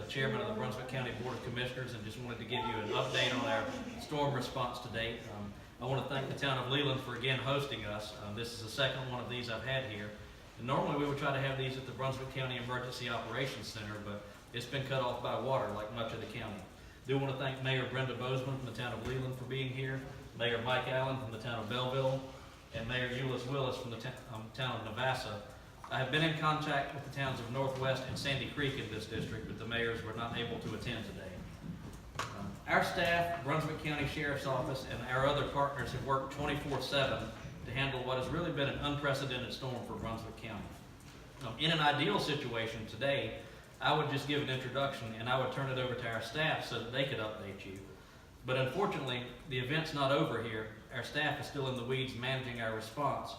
chairman of the Brunswick County Board of Commissioners, and just wanted to give you an update on our storm response to date. I want to thank the town of Leland for again hosting us. This is the second one of these I've had here. And normally we would try to have these at the Brunswick County Emergency Operations Center, but it's been cut off by water like much of the county. I do want to thank Mayor Brenda Bozeman from the town of Leland for being here, Mayor Mike Allen from the town of Belleville, and Mayor Euless Willis from the town of Navassa. I have been in contact with the towns of Northwest and Sandy Creek in this district, but the mayors were not able to attend today. Our staff, Brunswick County Sheriff's Office, and our other partners have worked 24/7 to handle what has really been an unprecedented storm for Brunswick County. In an ideal situation today, I would just give an introduction and I would turn it over to our staff so that they could update you. But unfortunately, the event's not over here. Our staff is still in the weeds managing our response.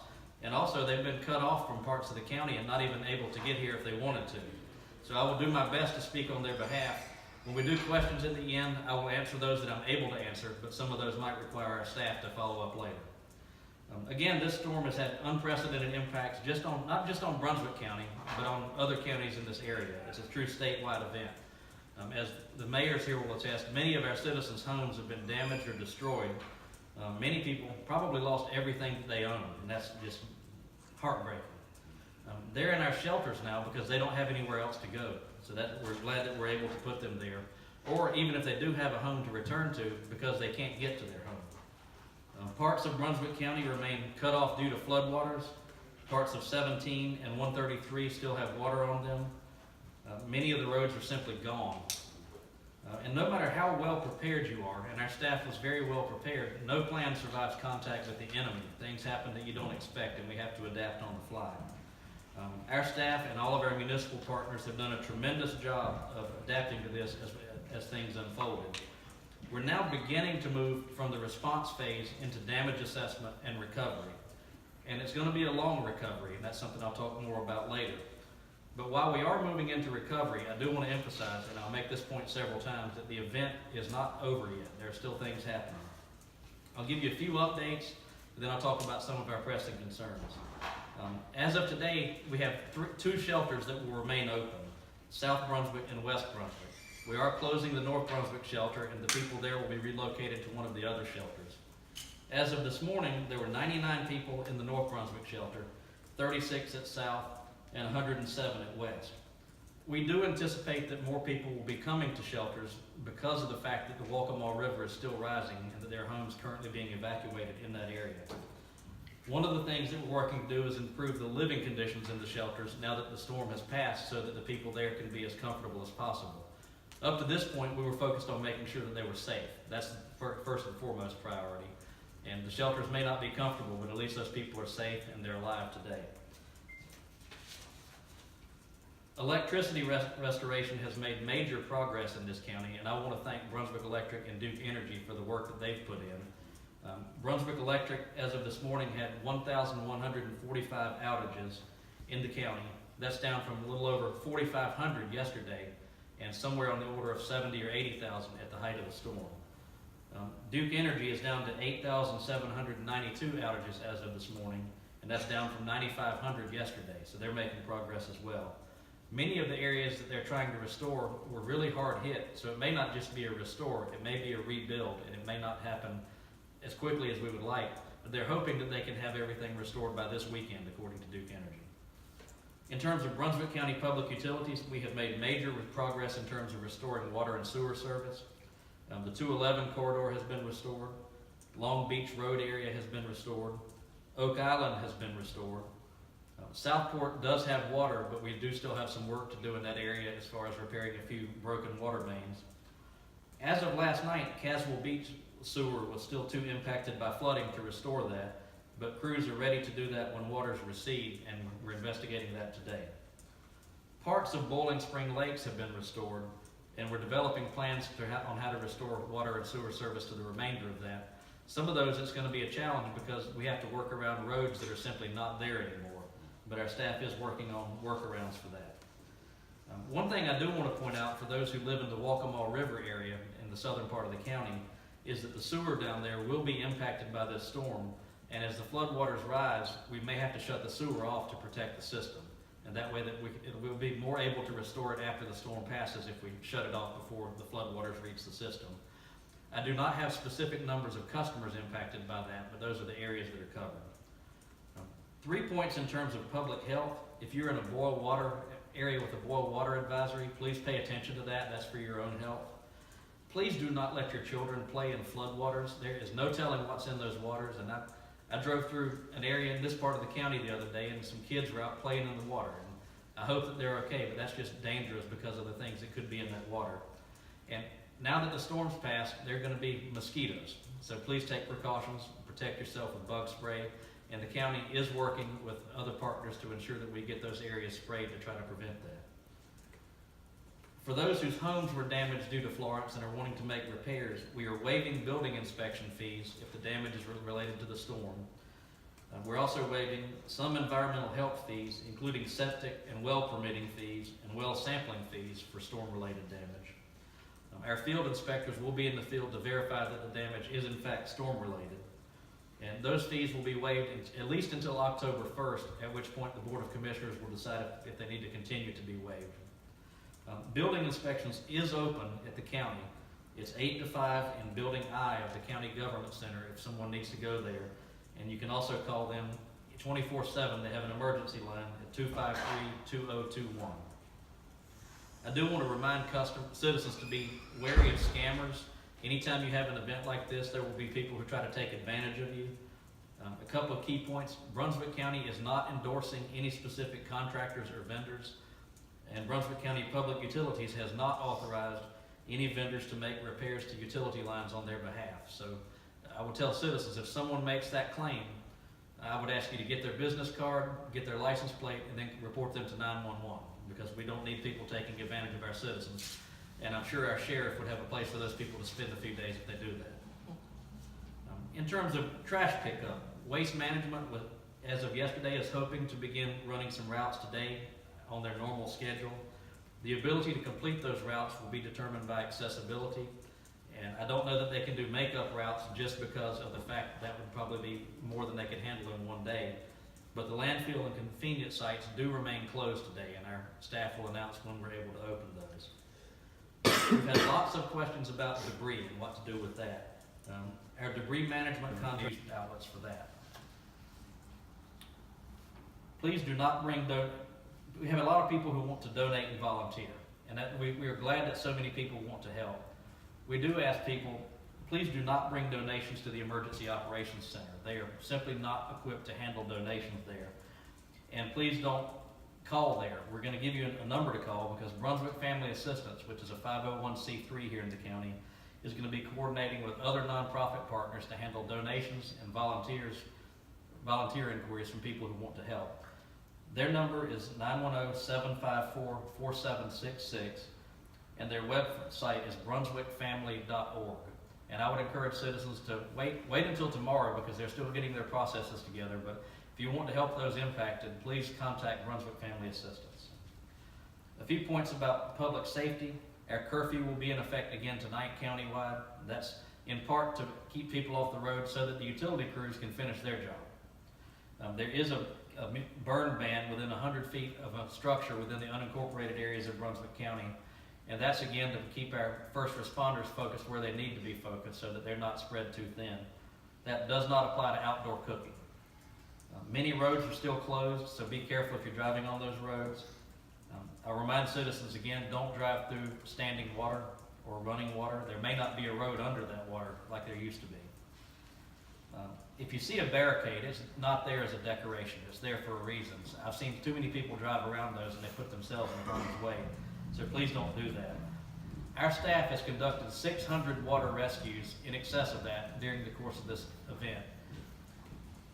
And also, they've been cut off from parts of the county and not even able to get here if they wanted to. So I will do my best to speak on their behalf. When we do questions at the end, I will answer those that I'm able to answer, but some of those might require our staff to follow up later. Again, this storm has had unprecedented impacts not just on Brunswick County, but on other counties in this area. It's a true statewide event. As the mayors here will attest, many of our citizens' homes have been damaged or destroyed. Many people probably lost everything that they own, and that's just heartbreaking. They're in our shelters now because they don't have anywhere else to go, so that we're glad that we're able to put them there. Or even if they do have a home to return to, because they can't get to their home. Parts of Brunswick County remain cut off due to floodwaters. Parts of 17 and 133 still have water on them. Many of the roads are simply gone. And no matter how well prepared you are, and our staff was very well prepared, no plan survives contact with the enemy. Things happen that you don't expect, and we have to adapt on the fly. Our staff and all of our municipal partners have done a tremendous job of adapting to this as things unfolded. We're now beginning to move from the response phase into damage assessment and recovery. And it's going to be a long recovery, and that's something I'll talk more about later. But while we are moving into recovery, I do want to emphasize, and I'll make this point several times, that the event is not over yet. There are still things happening. I'll give you a few updates, and then I'll talk about some of our pressing concerns. As of today, we have two shelters that will remain open, South Brunswick and West Brunswick. We are closing the North Brunswick shelter, and the people there will be relocated to one of the other shelters. As of this morning, there were 99 people in the North Brunswick shelter, 36 at South, and 107 at West. We do anticipate that more people will be coming to shelters because of the fact that the Waccamaw River is still rising and that there are homes currently being evacuated in that area. One of the things that we're working to do is improve the living conditions in the shelters now that the storm has passed so that the people there can be as comfortable as possible. Up to this point, we were focused on making sure that they were safe. That's the first and foremost priority. And the shelters may not be comfortable, but at least those people are safe and they're alive today. Electricity restoration has made major progress in this county, and I want to thank Brunswick Electric and Duke Energy for the work that they've put in. Brunswick Electric, as of this morning, had 1,145 outages in the county. That's down from a little over 4,500 yesterday, and somewhere on the order of 70 or 80,000 at the height of the storm. Duke Energy is down to 8,792 outages as of this morning, and that's down from 9,500 yesterday, so they're making progress as well. Many of the areas that they're trying to restore were really hard hit, so it may not just be a restore, it may be a rebuild, and it may not happen as quickly as we would like, but they're hoping that they can have everything restored by this weekend, according to Duke Energy. In terms of Brunswick County Public Utilities, we have made major progress in terms of restoring water and sewer service. The 211 corridor has been restored. Long Beach Road area has been restored. Oak Island has been restored. Southport does have water, but we do still have some work to do in that area as far as repairing a few broken water mains. As of last night, Caswell Beach sewer was still too impacted by flooding to restore that, but crews are ready to do that when waters recede, and we're investigating that today. Parts of Bowling Spring Lakes have been restored, and we're developing plans on how to restore water and sewer service to the remainder of that. Some of those it's going to be a challenge because we have to work around roads that are simply not there anymore. But our staff is working on workarounds for that. One thing I do want to point out for those who live in the Waccamaw River area in the southern part of the county is that the sewer down there will be impacted by this storm, and as the floodwaters rise, we may have to shut the sewer off to protect the system. And that way that we'll be more able to restore it after the storm passes if we shut it off before the floodwaters reach the system. I do not have specific numbers of customers impacted by that, but those are the areas that are covered. 3 points in terms of public health. If you're in a boil water area with a boil water advisory, please pay attention to that. That's for your own health. Please do not let your children play in floodwaters. There is no telling what's in those waters. And I drove through an area in this part of the county the other day, and some kids were out playing in the water. And I hope that they're okay, but that's just dangerous because of the things that could be in that water. And now that the storm's passed, there are going to be mosquitoes. So please take precautions, protect yourself with bug spray. And the county is working with other partners to ensure that we get those areas sprayed to try to prevent that. For those whose homes were damaged due to Florence and are wanting to make repairs, we are waiving building inspection fees if the damage is related to the storm. We're also waiving some environmental health fees, including septic and well permitting fees and well sampling fees for storm-related damage. Our field inspectors will be in the field to verify that the damage is in fact storm-related. And those fees will be waived at least until October 1st, at which point the Board of Commissioners will decide if they need to continue to be waived. Building inspections is open at the county. It's 8 to 5 in Building I of the County Government Center if someone needs to go there. And you can also call them 24/7. They have an emergency line at 253-2021. I do want to remind citizens to be wary of scammers. Anytime you have an event like this, there will be people who try to take advantage of you. A couple of key points. Brunswick County is not endorsing any specific contractors or vendors, and Brunswick County Public Utilities has not authorized any vendors to make repairs to utility lines on their behalf. So I would tell citizens, if someone makes that claim, I would ask you to get their business card, get their license plate, and then report them to 911, because we don't need people taking advantage of our citizens. And I'm sure our sheriff would have a place for those people to spend a few days if they do that. In terms of trash pickup, Waste Management, as of yesterday, is hoping to begin running some routes today on their normal schedule. The ability to complete those routes will be determined by accessibility. And I don't know that they can do makeup routes just because of the fact that would probably be more than they could handle in one day. But the landfill and convenience sites do remain closed today, and our staff will announce when we're able to open those. We've had lots of questions about debris and what to do with that. Our debris management conduit outlets for that. Please do not bring we have a lot of people who want to donate and volunteer, and we are glad that so many people want to help. We do ask people, please do not bring donations to the Emergency Operations Center. They are simply not equipped to handle donations there. And please don't call there. We're going to give you a number to call, because Brunswick Family Assistance, which is a 501c3 here in the county, is going to be coordinating with other nonprofit partners to handle donations and volunteer inquiries from people who want to help. Their number is 910-754-4766, and their website is brunswickfamily.org. And I would encourage citizens to wait until tomorrow, because they're still getting their processes together. But if you want to help those impacted, please contact Brunswick Family Assistance. A few points about public safety. Our curfew will be in effect again tonight countywide. That's in part to keep people off the road so that the utility crews can finish their job. There is a burn ban within 100 feet of a structure within the unincorporated areas of Brunswick County. And that's again to keep our first responders focused where they need to be focused so that they're not spread too thin. That does not apply to outdoor cooking. Many roads are still closed, so be careful if you're driving on those roads. I'll remind citizens again, don't drive through standing water or running water. There may not be a road under that water like there used to be. If you see a barricade, it's not there as a decoration. It's there for a reason. I've seen too many people drive around those and they put themselves in harm's way. So please don't do that. Our staff has conducted 600 water rescues, in excess of that, during the course of this event.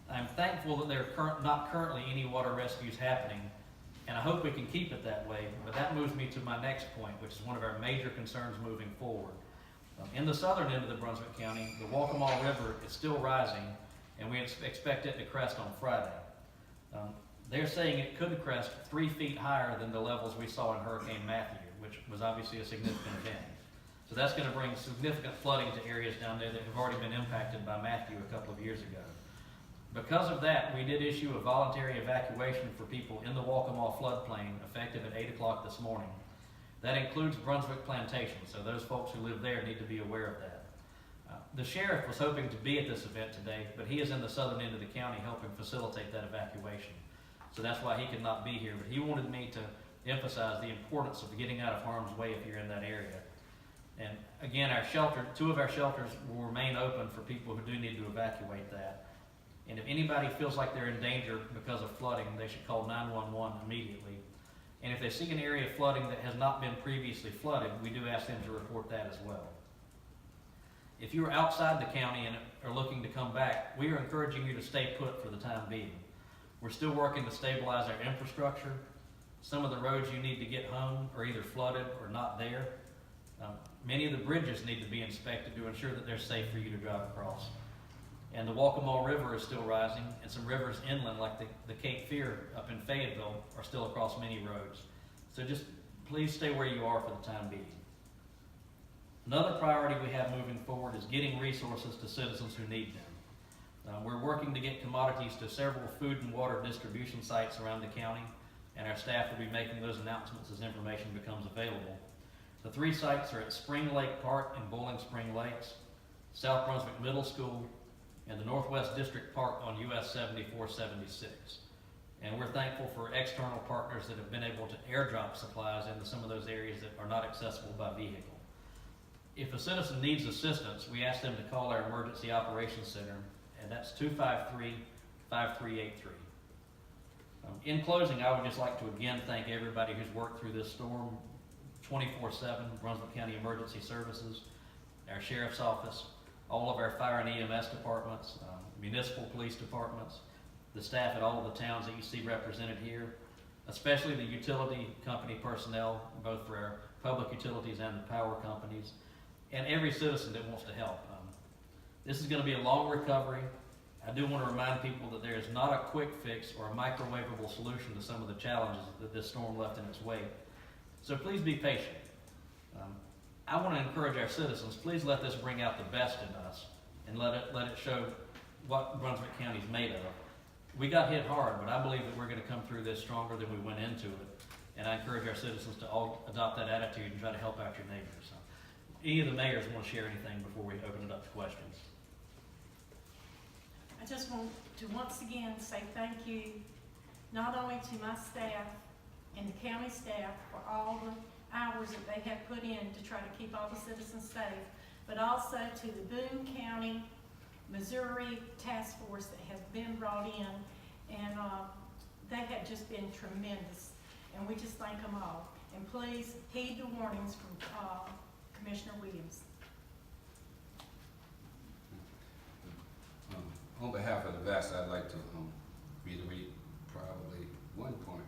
I'm thankful that there are not currently any water rescues happening, and I hope we can keep it that way. But that moves me to my next point, which is one of our major concerns moving forward. In the southern end of the Brunswick County, the Waccamaw River is still rising, and we expect it to crest on Friday. They're saying it could crest 3 feet higher than the levels we saw in Hurricane Matthew, which was obviously a significant event. So that's going to bring significant flooding to areas down there that have already been impacted by Matthew a couple of years ago. Because of that, we did issue a voluntary evacuation for people in the Waccamaw floodplain effective at 8 o'clock this morning. That includes Brunswick Plantation, so those folks who live there need to be aware of that. The sheriff was hoping to be at this event today, but he is in the southern end of the county helping facilitate that evacuation. So that's why he could not be here, but he wanted me to emphasize the importance of getting out of harm's way if you're in that area. And again, our shelter, 2 of our shelters will remain open for people who do need to evacuate that. And if anybody feels like they're in danger because of flooding, they should call 911 immediately. And if they see an area of flooding that has not been previously flooded, we do ask them to report that as well. If you are outside the county and are looking to come back, we are encouraging you to stay put for the time being. We're still working to stabilize our infrastructure. Some of the roads you need to get home are either flooded or not there. Many of the bridges need to be inspected to ensure that they're safe for you to drive across. And the Waccamaw River is still rising, and some rivers inland, like the Cape Fear up in Fayetteville, are still across many roads. So just please stay where you are for the time being. Another priority we have moving forward is getting resources to citizens who need them. We're working to get commodities to several food and water distribution sites around the county, and our staff will be making those announcements as information becomes available. The 3 sites are at Spring Lake Park and Bowling Spring Lakes, South Brunswick Middle School, and the Northwest District Park on US 7476. And we're thankful for external partners that have been able to airdrop supplies into some of those areas that are not accessible by vehicle. If a citizen needs assistance, we ask them to call our Emergency Operations Center, and that's 253-5383. In closing, I would just like to again thank everybody who's worked through this storm 24/7, Brunswick County Emergency Services, our Sheriff's Office, all of our fire and EMS departments, municipal police departments, the staff at all of the towns that you see represented here, especially the utility company personnel, both for our public utilities and the power companies, and every citizen that wants to help. This is going to be a long recovery. I do want to remind people that there is not a quick fix or a microwavable solution to some of the challenges that this storm left in its wake. So please be patient. I want to encourage our citizens, please let this bring out the best in us and let it show what Brunswick County is made of. We got hit hard, but I believe that we're going to come through this stronger than we went into it. And I encourage our citizens to all adopt that attitude and try to help out your neighbors. So, any of the mayors want to share anything before we open it up to questions? I just want to once again say thank you, not only to my staff and the county staff for all the hours that they have put in to try to keep all the citizens safe, but also to the Boone County, Missouri task force that has been brought in, and they have just been tremendous, and we just thank them all. And please heed the warnings from Commissioner Williams. On behalf of the VAST, I'd like to reiterate probably one point.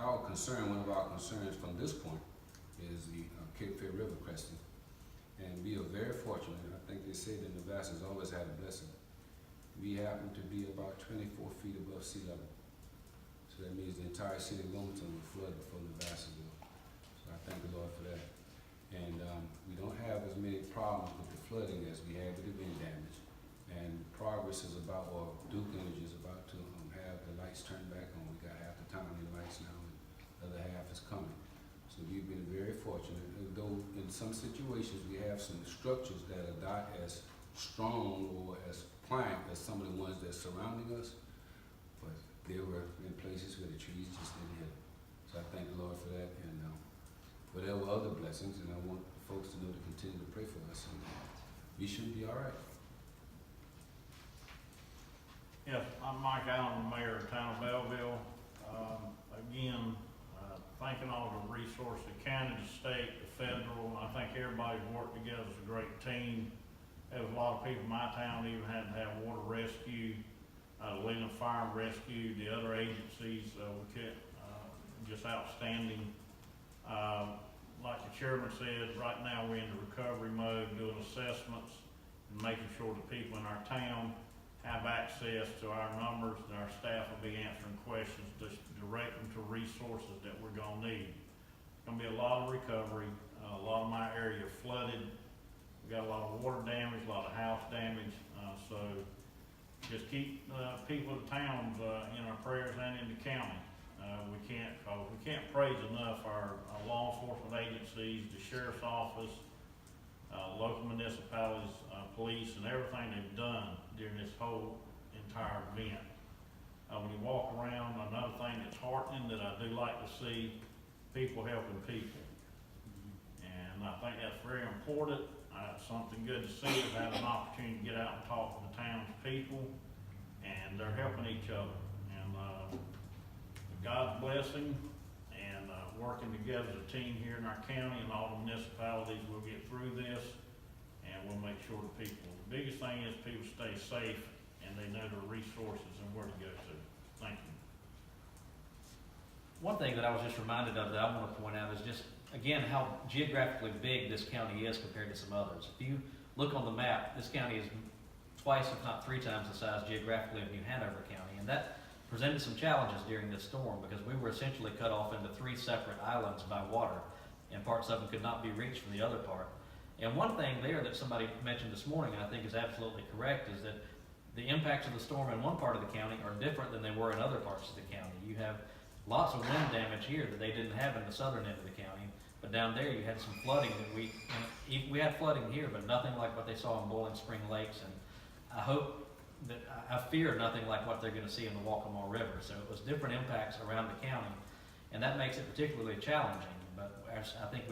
One of our concerns from this point is the Cape Fear River cresting. And we are very fortunate. I think they say that the VAST has always had a blessing. We happen to be about 24 feet above sea level. So that means the entire city of Wilmington will flood before the VAST will. So I thank the Lord for that. And we don't have as many problems with the flooding as we had with the wind damage. And progress is about, or Duke Energy is about to have the lights turned back on. We got half the town in lights now, and the other half is coming. So we've been very fortunate, though in some situations we have some structures that are not as strong or as pliant as some of the ones that are surrounding us, but they were in places where the trees just didn't hit them. So I thank the Lord for that, and whatever other blessings, and I want folks to know to continue to pray for us, and we should be all right. Yes, I'm Mike Allen, Mayor of the Town of Belleville. Again, thanking all the resources, the county, the state, the federal. I think everybody's worked together as a great team. There was a lot of people in my town even had to have water rescue, Leland Fire and Rescue, the other agencies, just outstanding. Like the chairman said, right now we're in the recovery mode, doing assessments and making sure the people in our town have access to our numbers, and our staff will be answering questions to direct them to resources that we're going to need. It's going to be a lot of recovery. A lot of my area flooded. We got a lot of water damage, a lot of house damage. So just keep, people of the towns, in our prayers and in the county. We can't praise enough our law enforcement agencies, the sheriff's office, local municipalities, police, and everything they've done during this whole entire event. When you walk around, another thing that's heartening that I do like to see, people helping people. And I think that's very important. It's something good to see. I've had an opportunity to get out and talk to the town's people, and they're helping each other. And God's blessing and working together as a team here in our county and all the municipalities, we'll get through this, and we'll make sure the people, the biggest thing is people stay safe and they know their resources and where to go to. Thank you. One thing that I was just reminded of that I want to point out is just, again, how geographically big this county is compared to some others. If you look on the map, this county is twice, if not 3 times the size geographically of New Hanover County, and that presented some challenges during this storm because we were essentially cut off into 3 separate islands by water, and parts of them could not be reached from the other part. And one thing there that somebody mentioned this morning, and I think is absolutely correct, is that the impacts of the storm in one part of the county are different than they were in other parts of the county. You have lots of wind damage here that they didn't have in the southern end of the county, but down there you had some flooding that we had flooding here, but nothing like what they saw in Boiling Spring Lakes, and I fear nothing like what they're going to see in the Waccamaw River. So it was different impacts around the county, and that makes it particularly challenging. But I think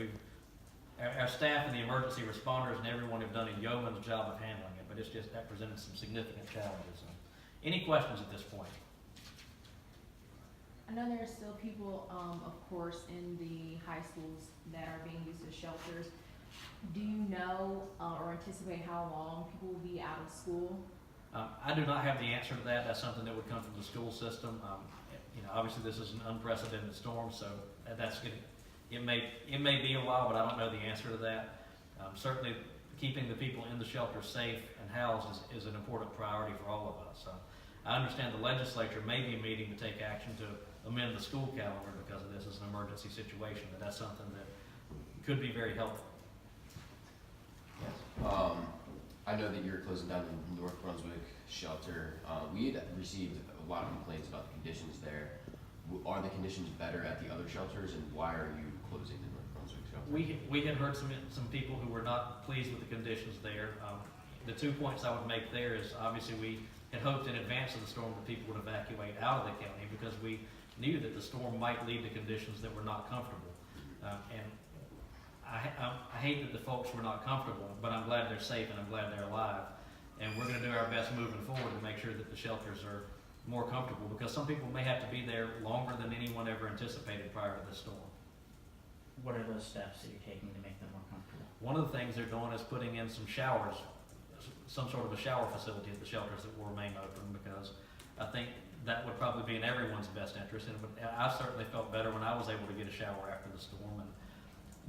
our staff and the emergency responders and everyone have done a yeoman's job of handling it, but it's just that presented some significant challenges. Any questions at this point? I know there are still people, of course, in the high schools that are being used as shelters. Do you know or anticipate how long people will be out of school? I do not have the answer to that. That's something that would come from the school system. Obviously this is an unprecedented storm, so it may be a while, but I don't know the answer to that. Certainly keeping the people in the shelter safe and housed is an important priority for all of us. I understand the legislature may be meeting to take action to amend the school calendar because of this as an emergency situation, but that's something that could be very helpful. Yes. I know that you're closing down the North Brunswick shelter. We had received a lot of complaints about the conditions there. Are the conditions better at the other shelters, and why are you closing the North Brunswick shelter? We had heard some people who were not pleased with the conditions there. The 2 points I would make there is obviously we had hoped in advance of the storm that people would evacuate out of the county because we knew that the storm might lead to conditions that were not comfortable. And I hate that the folks were not comfortable, but I'm glad they're safe and I'm glad they're alive. And we're going to do our best moving forward to make sure that the shelters are more comfortable because some people may have to be there longer than anyone ever anticipated prior to the storm. What are those steps that you're taking to make them more comfortable? One of the things they're doing is putting in some showers, some sort of a shower facility at the shelters that will remain open because I think that would probably be in everyone's best interest. And I certainly felt better when I was able to get a shower after the storm. And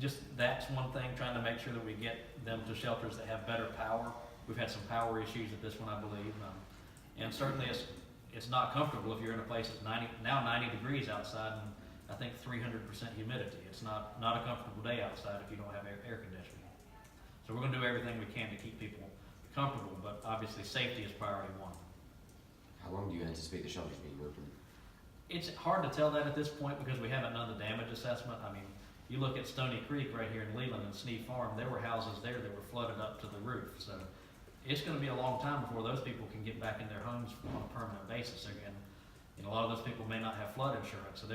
just that's one thing, trying to make sure that we get them to shelters that have better power. We've had some power issues at this one, I believe. And certainly it's not comfortable if you're in a place that's 90 degrees outside and I think 300% humidity. It's not a comfortable day outside if you don't have air conditioning. So we're going to do everything we can to keep people comfortable, but obviously safety is priority 1. How long do you anticipate the shelters being open? It's hard to tell that at this point because we haven't done the damage assessment. I mean, you look at Stony Creek right here in Leland and Sneed Farm, there were houses there that were flooded up to the roof. So it's going to be a long time before those people can get back in their homes on a permanent basis again. A lot of those people may not have flood insurance, so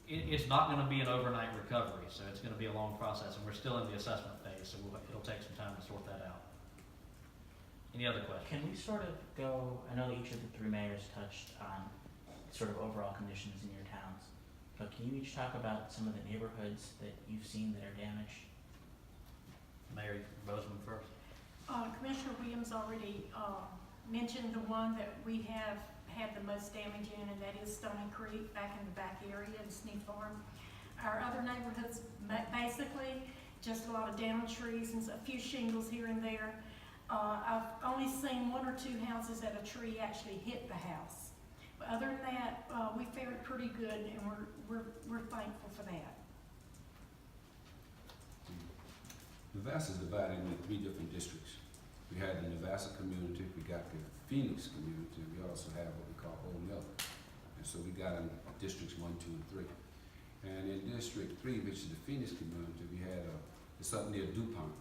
it's not going to be an overnight recovery. So it's going to be a long process, and we're still in the assessment phase, so it'll take some time to sort that out. Any other questions? Can we sort of go, I know each of the 3 mayors touched on sort of overall conditions in your towns, but can you each talk about some of the neighborhoods that you've seen that are damaged? Mayor Bozeman first. Commissioner Williams already mentioned the one that we have had the most damage in, and that is Stony Creek back in the back area in Sneed Farm. Our other neighborhoods, basically, just a lot of downed trees and a few shingles here and there. I've only seen 1 or 2 houses that a tree actually hit the house. But other than that, we fared pretty good, and we're thankful for that. The VAS is divided into 3 different districts. We had the Navassa community, we got the Phoenix community, we also have what we call Old Mill. And so we got in districts 1, 2, and 3. And in District 3, which is the Phoenix community, we had it's up near DuPont.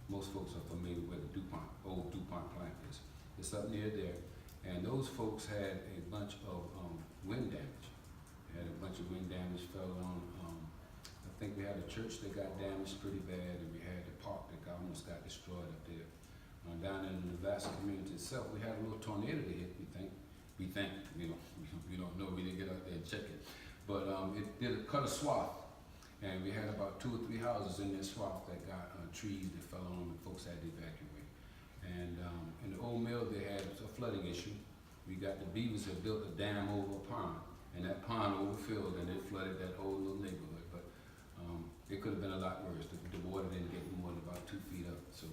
Most folks are familiar with the old DuPont plant is. It's up near there. And those folks had a bunch of wind damage. They had a bunch of wind damage fell on, I think we had a church that got damaged pretty bad, and we had the park that almost got destroyed up there. Down in the Navassa community itself, we had a little tornado that hit, we think, we don't know, we didn't get out there and check it. But it did cut a swath, and we had about 2 or 3 houses in that swath that got trees that fell on them, and folks had to evacuate. And in the Old Mill, they had a flooding issue. We got the Beavers had built a dam over a pond, and that pond overfilled, and it flooded that whole little neighborhood. But it could have been a lot worse. The water didn't get more than about 2 feet up. So,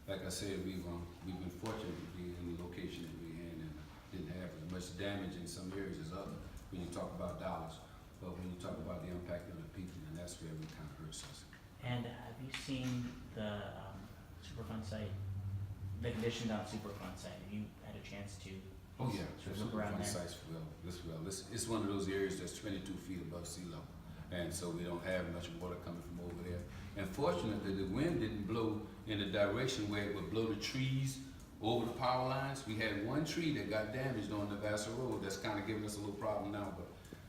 like I said, we've been fortunate to be in the location that we're in, and didn't have as much damage in some areas as others when you talk about dollars. But when you talk about the impact on the people, and that's where it kind of hurts us. And have you seen the Superfund site, the conditions on Superfund site? Have you had a chance to Oh yeah, sort of look around there? sites it's one of those areas that's 22 feet above sea level, and so we don't have much water coming from over there. And fortunately, the wind didn't blow in the direction where it would blow the trees over the power lines. We had one tree that got damaged on the Vassar Road. That's kind of giving us a little problem now, but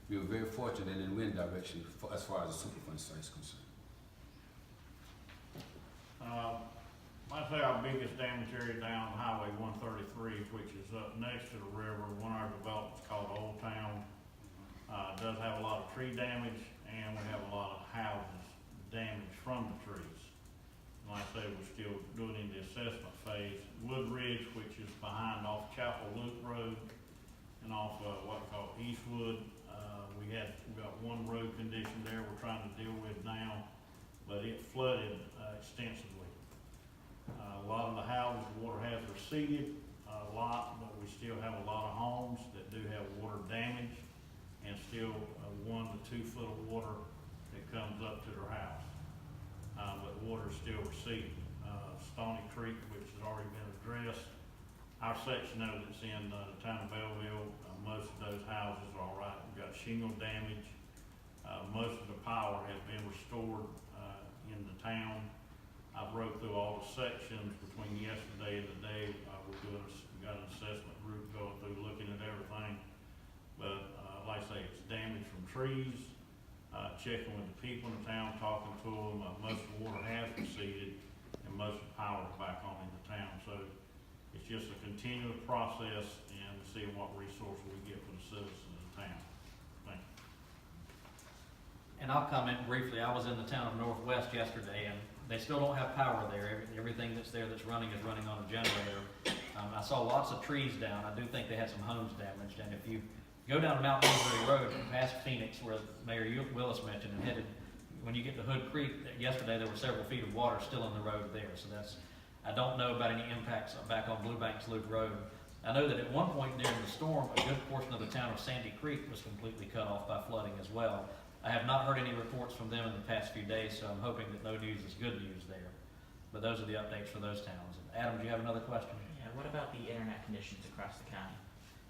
we were very fortunate in the wind direction as far as the Superfund site is concerned. I'd say our biggest damage area down Highway 133, which is up next to the river, one of our developments called Old Town, does have a lot of tree damage, and we have a lot of houses damaged from the trees. Like I say, we're still doing the assessment phase. Wood Ridge, which is behind off Chapel Loop Road and off what we call Eastwood, we got one road condition there we're trying to deal with now, but it flooded extensively. A lot of the houses, water has receded a lot, but we still have a lot of homes that do have water damage, and still 1 to 2 foot of water that comes up to their house. But the water is still receding. Stony Creek, which has already been addressed, our section of it's in the town of Belleville. Most of those houses are all right. We've got shingle damage. Most of the power has been restored in the town. I broke through all the sections between yesterday and today. We got an assessment group going through looking at everything. But like I say, it's damage from trees, checking with the people in the town, talking to them. Most of the water has receded, and most of the power is back on in the town. So it's just a continuous process, and seeing what resources we get for the citizens of the town. Thank you. And I'll comment briefly. I was in the town of Northwest yesterday, and they still don't have power there. Everything that's there that's running is running on a generator. I saw lots of trees down. I do think they had some homes damaged. And if you go down Mount Millbury Road and past Phoenix, where Mayor Willis mentioned, and headed, when you get to Hood Creek, yesterday there were several feet of water still in the road there. So I don't know about any impacts back on Blue Banks Loop Road. I know that at one point during the storm, a good portion of the town of Sandy Creek was completely cut off by flooding as well. I have not heard any reports from them in the past few days, so I'm hoping that no news is good news there. But those are the updates for those towns. Adam, do you have another question? Yeah, what about the internet conditions across the county?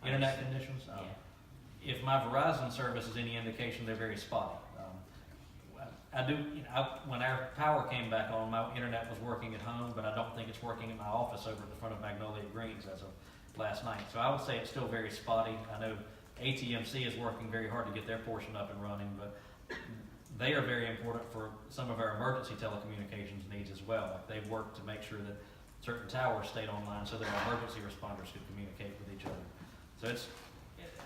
Internet conditions? Yeah. If my Verizon service is any indication, they're very spotty. When our power came back on, my internet was working at home, but I don't think it's working in my office over at the front of Magnolia Greens as of last night. So I would say it's still very spotty. I know ATMC is working very hard to get their portion up and running, but they are very important for some of our emergency telecommunications needs as well. Like they've worked to make sure that certain towers stayed online so that our emergency responders could communicate with each other. So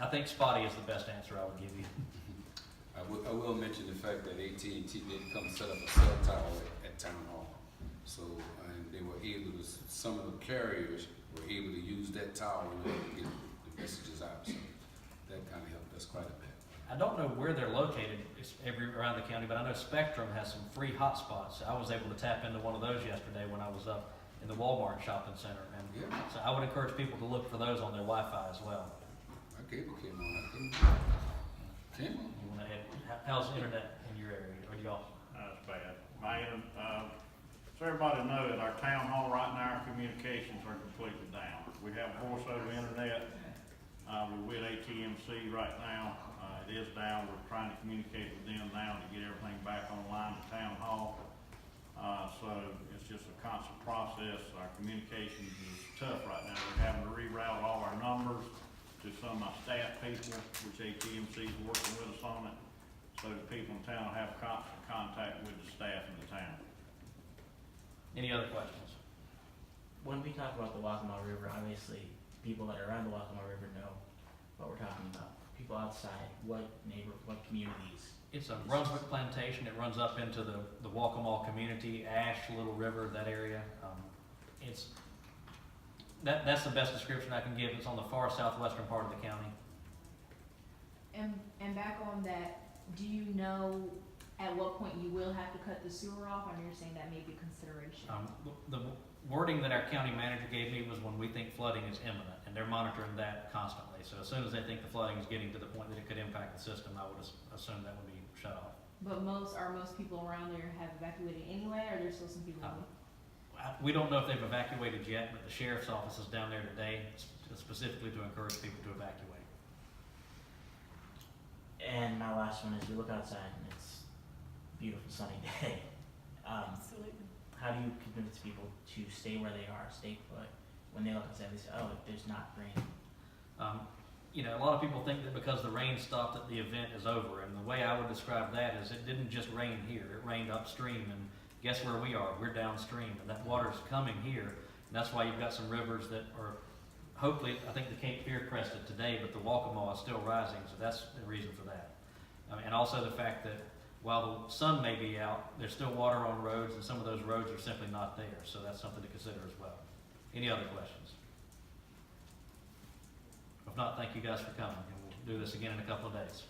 I think spotty is the best answer I would give you. I will mention the fact that AT&T did come set up a cell tower at Town Hall. So, and they were able to, some of the carriers were able to use that tower in order to get the messages out. So that kind of helped us quite a bit. I don't know where they're located around the county, but I know Spectrum has some free hotspots. I was able to tap into one of those yesterday when I was up in the Walmart shopping center. And so I would encourage people to look for those on their Wi-Fi as well. My cable came on. Came on. You want to add, how's the internet in your area, or y'all? That's bad. So everybody know at our town hall right now, our communications are completely down. We have voice over internet, we're with ATMC right now, it is down, we're trying to communicate with them now to get everything back online at town hall. So it's just a constant process, our communications is tough right now, we're having to reroute all our numbers to some of my staff people, which ATMC is working with us on it, so the people in town have constant contact with the staff in the town. Any other questions? When we talk about the Waccamaw River, obviously, people that are around the Waccamaw River know what we're talking about. People outside, what communities? It's a Brunswick plantation. It runs up into the Waccamaw community, Ash, Little River, that area. That's the best description I can give. It's on the far southwestern part of the county. And back on that, do you know at what point you will have to cut the sewer off? I know you're saying that may be a consideration. The wording that our county manager gave me was when we think flooding is imminent, and they're monitoring that constantly. So as soon as they think the flooding is getting to the point that it could impact the system, I would assume that would be shut off. But most people around there have evacuated anyway, or there's still some people? We don't know if they've evacuated yet, but the sheriff's office is down there today specifically to encourage people to evacuate. And my last one is, we look outside and it's a beautiful sunny day. Absolutely. How do you convince people to stay where they are, stay put, when they look outside, they say, oh, there's not rain? A lot of people think that because the rain stopped that the event is over, and the way I would describe that is it didn't just rain here, it rained upstream, and guess where we are? We're downstream, and that water's coming here, and that's why you've got some rivers that are, hopefully, I think the Cape Fear crested today, but the Waccamaw is still rising, so that's the reason for that. And also the fact that while the sun may be out, there's still water on roads, and some of those roads are simply not there, so that's something to consider as well. Any other questions? If not, thank you guys for coming, and we'll do this again in a couple of days.